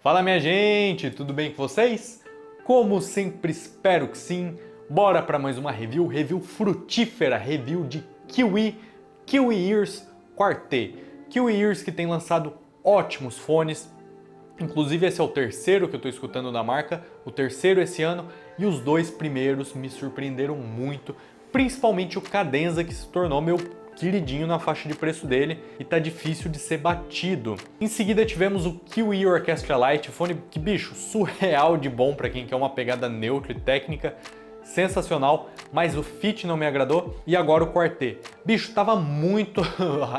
Fala minha gente, tudo bem com vocês? Como sempre, espero que sim. Bora para mais uma review frutífera, review de Kiwi Ears Quartet. Kiwi Ears que tem lançado ótimos fones, inclusive esse é o terceiro que eu estou escutando da marca, o terceiro esse ano, e os dois primeiros me surpreenderam muito, principalmente o Cadenza, que se tornou meu queridinho na faixa de preço dele e tá difícil de ser batido. Em seguida tivemos o Kiwi Orchestra Lite, fone que, bicho, surreal de bom para quem quer uma pegada neutra e técnica, sensacional, mas o fit não me agradou. E agora o Quartet. Bicho, tava muito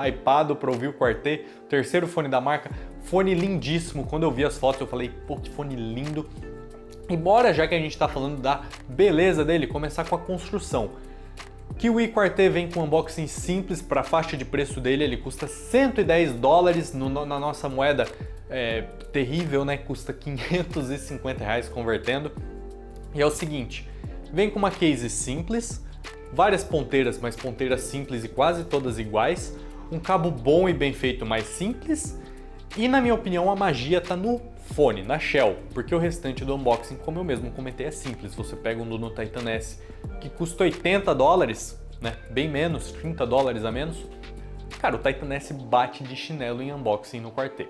hypado para ouvir o Quartet, terceiro fone da marca, fone lindíssimo. Quando eu vi as fotos eu falei, pô, que fone lindo. E bora, já que a gente tá falando da beleza dele, começar com a construção. Kiwi Quartet vem com um unboxing simples para a faixa de preço dele, ele custa $110 na nossa moeda terrível, né? Custa R$550 convertendo. E é o seguinte, vem com uma case simples, várias ponteiras, mas ponteiras simples e quase todas iguais, um cabo bom e bem feito, mais simples, e na minha opinião a magia tá no fone, na shell, porque o restante do unboxing, como eu mesmo comentei, é simples. Você pega um do Titan S que custa $80, né? Bem menos, $30 a menos. Cara, o Titan S bate de chinelo em unboxing no Quartet.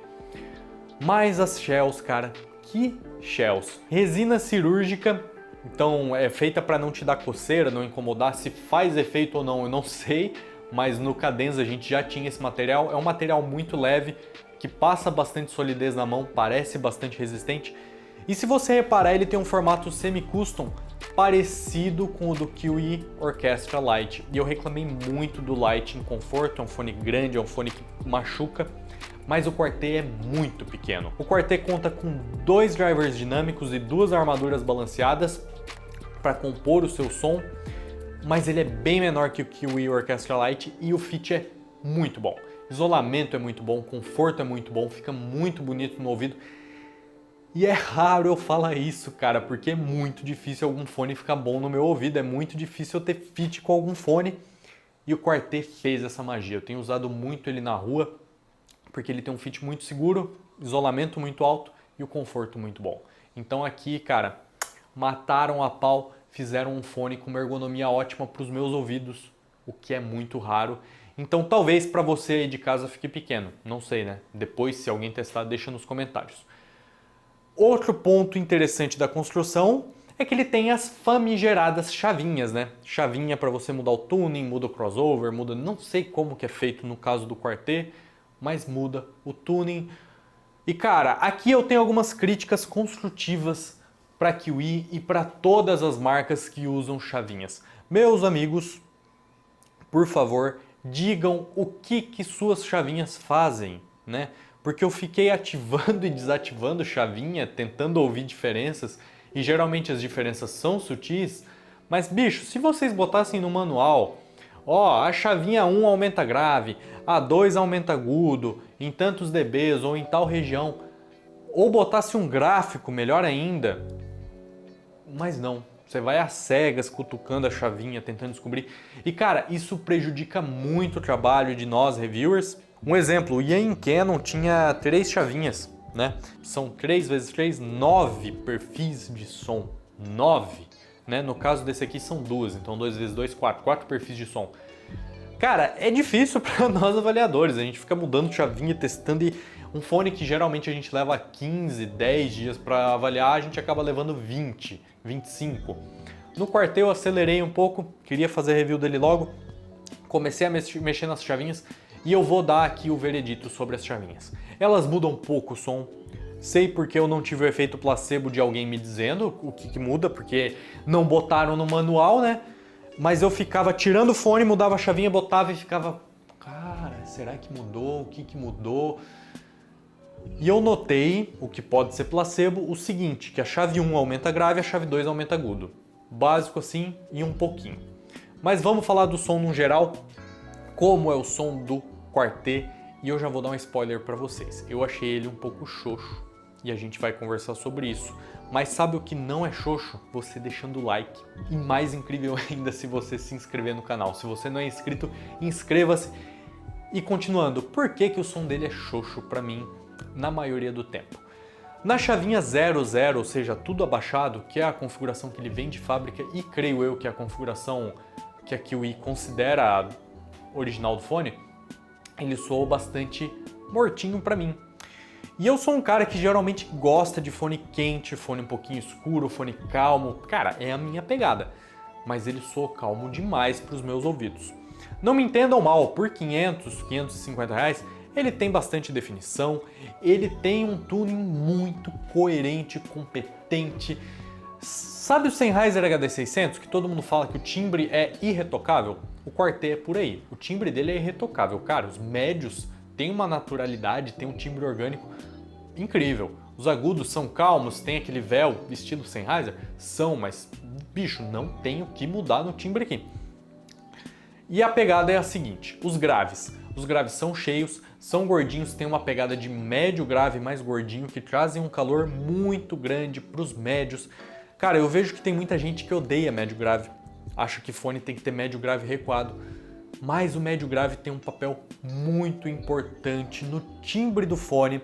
Mas as shells, cara, que shells! Resina cirúrgica, então é feita para não te dar coceira, não incomodar. Se faz efeito ou não, eu não sei, mas no Cadenza a gente já tinha esse material. É um material muito leve, que passa bastante solidez na mão, parece bastante resistente. E se você reparar, ele tem um formato semi-custom parecido com o do Kiwi Orchestra Lite. E eu reclamei muito do Lite em conforto, é um fone grande, é um fone que machuca, mas o Quartet é muito pequeno. O Quartet conta com 2 drivers dinâmicos e 2 armaduras balanceadas para compor o seu som, mas ele é bem menor que o Kiwi Orchestra Lite e o fit é muito bom. Isolamento é muito bom, conforto é muito bom, fica muito bonito no ouvido. E é raro eu falar isso, cara, porque é muito difícil algum fone ficar bom no meu ouvido, é muito difícil eu ter fit com algum fone. E o Quartet fez essa magia. Eu tenho usado muito ele na rua, porque ele tem um fit muito seguro, isolamento muito alto e o conforto muito bom. Então aqui, cara, mataram a pau, fizeram um fone com uma ergonomia ótima para os meus ouvidos, o que é muito raro. Então talvez para você aí de casa fique pequeno, não sei, né? Depois, se alguém testar, deixa nos comentários. Outro ponto interessante da construção é que ele tem as famigeradas chavinhas, né? Chavinha para você mudar o tuning, muda o crossover, muda... Não sei como que é feito no caso do Quartet, mas muda o tuning. E cara, aqui eu tenho algumas críticas construtivas para Kiwi e para todas as marcas que usam chavinhas. Meus amigos, por favor, digam o que suas chavinhas fazem, né? Porque eu fiquei ativando e desativando chavinha, tentando ouvir diferenças, e geralmente as diferenças são sutis, mas bicho, se vocês botassem no manual, ó, a chavinha 1 aumenta grave, a 2 aumenta agudo, em tantos dBs ou em tal região, ou botasse um gráfico, melhor ainda, mas não. Você vai às cegas, cutucando a chavinha, tentando descobrir. E cara, isso prejudica muito o trabalho de nós reviewers. Um exemplo, o Ian Cannon tinha 3 chavinhas, né? São 3 vezes 3, 9 perfis de som. 9, né? No caso desse aqui são 2, então 2 vezes 2, 4. 4 perfis de som. Cara, é difícil para nós avaliadores. A gente fica mudando chavinha, testando, e um fone que geralmente a gente leva 15, 10 dias para avaliar, a gente acaba levando 20, 25. No Quartet eu acelerei um pouco, queria fazer review dele logo, comecei a mexer nas chavinhas e eu vou dar aqui o veredito sobre as chavinhas. Elas mudam pouco o som, sei porque eu não tive o efeito placebo de alguém me dizendo o que muda, porque não botaram no manual, né? Mas eu ficava tirando o fone, mudava a chavinha, botava e ficava... Cara, será que mudou? O que mudou? E eu notei, o que pode ser placebo, o seguinte, que a chave 1 aumenta grave, a chave 2 aumenta agudo. Básico assim e um pouquinho. Mas vamos falar do som no geral, como é o som do Quartet, e eu já vou dar um spoiler para vocês. Eu achei ele um pouco xoxo e a gente vai conversar sobre isso. Mas sabe o que não é xoxo? Você deixando o like. E mais incrível ainda, se você se inscrever no canal. Se você não é inscrito, inscreva-se. E continuando, por que o som dele é xoxo para mim na maioria do tempo? Na chavinha 00, ou seja, tudo abaixado, que é a configuração que ele vem de fábrica e creio eu que é a configuração que a Kiwi considera a original do fone, ele soou bastante mortinho pra mim. E eu sou um cara que geralmente gosta de fone quente, fone um pouquinho escuro, fone calmo. Cara, é a minha pegada. Mas ele soa calmo demais para os meus ouvidos. Não me entendam mal, por 500, 550 reais, ele tem bastante definição, ele tem um tuning muito coerente, competente. Sabe o Sennheiser HD600, que todo mundo fala que o timbre é irretocável? O Quartet é por aí, o timbre dele é irretocável. Cara, os médios têm uma naturalidade, têm um timbre orgânico incrível. Os agudos são calmos, tem aquele véu estilo Sennheiser? São, mas bicho, não tem o que mudar no timbre aqui. E a pegada é a seguinte, os graves são cheios, são gordinhos, tem uma pegada de médio grave mais gordinho que trazem um calor muito grande para os médios. Cara, eu vejo que tem muita gente que odeia médio grave, acha que fone tem que ter médio grave recuado, mas o médio grave tem um papel muito importante no timbre do fone,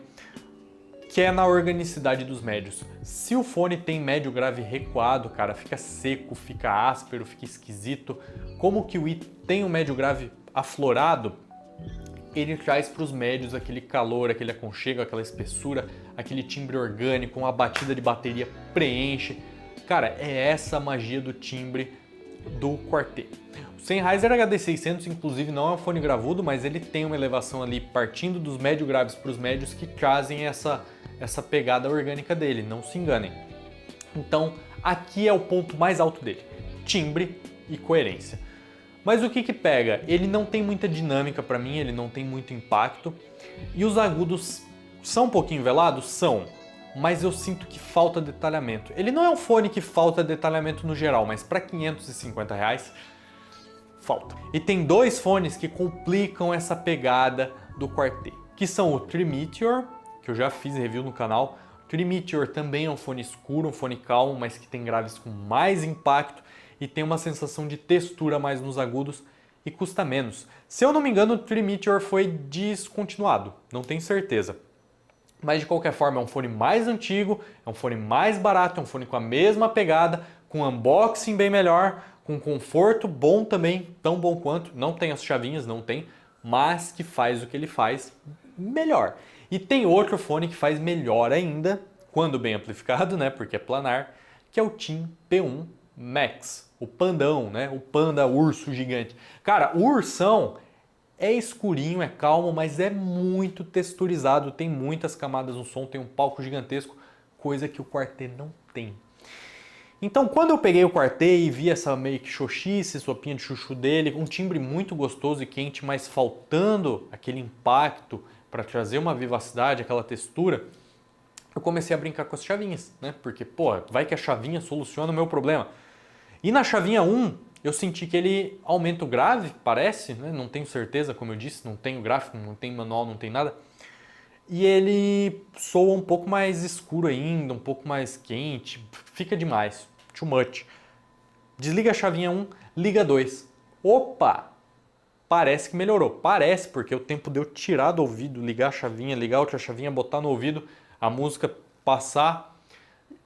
que é na organicidade dos médios. Se o fone tem médio grave recuado, cara, fica seco, fica áspero, fica esquisito. Como o Kiwi tem um médio grave aflorado, ele traz para os médios aquele calor, aquele aconchego, aquela espessura, aquele timbre orgânico, uma batida de bateria preenche. Cara, é essa a magia do timbre do Quartet. O Sennheiser HD600, inclusive, não é um fone gravudo, mas ele tem uma elevação ali partindo dos médio graves para os médios que trazem essa pegada orgânica dele, não se enganem. Então, aqui é o ponto mais alto dele, timbre e coerência. Mas o que que pega? Ele não tem muita dinâmica para mim, ele não tem muito impacto. E os agudos são um pouquinho velados? São. Mas eu sinto que falta detalhamento. Ele não é um fone que falta detalhamento no geral, mas para 550 reais, falta. E tem dois fones que complicam essa pegada do Quartet, que são o Trimeteor, que eu já fiz review no canal. O Trimeteor também é um fone escuro, um fone calmo, mas que tem graves com mais impacto e tem uma sensação de textura mais nos agudos e custa menos. Se eu não me engano, o Trimeteor foi descontinuado, não tenho certeza. Mas de qualquer forma é um fone mais antigo, é um fone mais barato, é um fone com a mesma pegada, com unboxing bem melhor, com conforto bom também, tão bom quanto, não tem as chavinhas, não tem, mas que faz o que ele faz melhor. E tem outro fone que faz melhor ainda, quando bem amplificado, né, porque é planar, que é o TIM P1 Max, o pandão, né, o panda urso gigante. Cara, o ursão é escurinho, é calmo, mas é muito texturizado, tem muitas camadas no som, tem um palco gigantesco, coisa que o Quartet não tem. Então, quando eu peguei o Quartet e vi essa meio que xoxice, sopinha de chuchu dele, um timbre muito gostoso e quente, mas faltando aquele impacto para trazer uma vivacidade, aquela textura, eu comecei a brincar com as chavinhas, né? Porque, pô, vai que a chavinha soluciona o meu problema. E na chavinha 1, eu senti que ele aumenta o grave, parece, né? Não tenho certeza, como eu disse, não tenho gráfico, não tem manual, não tem nada. E ele soa um pouco mais escuro ainda, um pouco mais quente, fica demais, too much. Desliga a chavinha 1, liga 2. Opa! Parece que melhorou, parece, porque o tempo de eu tirar do ouvido, ligar a chavinha, ligar outra chavinha, botar no ouvido, a música passar,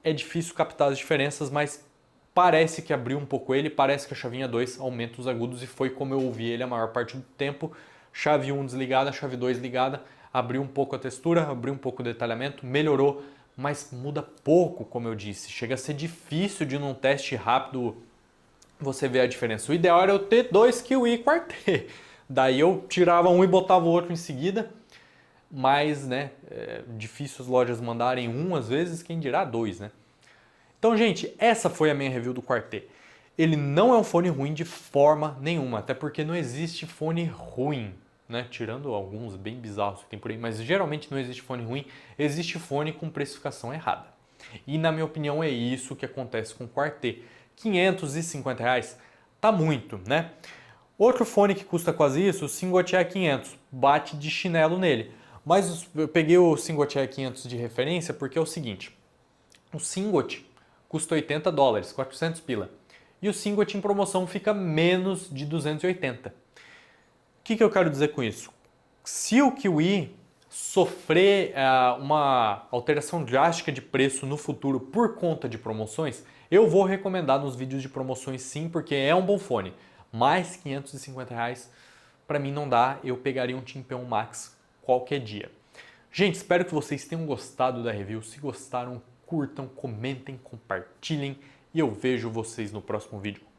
é difícil captar as diferenças, mas parece que abriu um pouco ele, parece que a chavinha 2 aumenta os agudos e foi como eu ouvi ele a maior parte do tempo. Chave 1 desligada, chave 2 ligada, abriu um pouco a textura, abriu um pouco o detalhamento, melhorou, mas muda pouco, como eu disse. Chega a ser difícil de num teste rápido você ver a diferença. O ideal era eu ter dois Kiwi Quartet. Daí eu tirava um e botava o outro em seguida, mas né, é difícil as lojas mandarem um às vezes, quem dirá dois, né? Então, gente, essa foi a minha review do Quartet. Ele não é um fone ruim de forma nenhuma, até porque não existe fone ruim, né? Tirando alguns bem bizarros que tem por aí, mas geralmente não existe fone ruim, existe fone com precificação errada. E na minha opinião é isso que acontece com o Quartet. 550 reais tá muito, né? Outro fone que custa quase isso, o Singotier 500, bate de chinelo nele. Mas eu peguei o Singotier 500 de referência porque é o seguinte, o Singot custa 80 dólares, 400 pila. E o Singot em promoção fica menos de 280. O que eu quero dizer com isso? Se o Kiwi sofrer uma alteração drástica de preço no futuro por conta de promoções, eu vou recomendar nos vídeos de promoções sim, porque é um bom fone. Mais R$ 550 para mim não dá, eu pegaria um Timpeon Max qualquer dia. Gente, espero que vocês tenham gostado da review. Se gostaram, curtam, comentem, compartilhem e eu vejo vocês no próximo vídeo.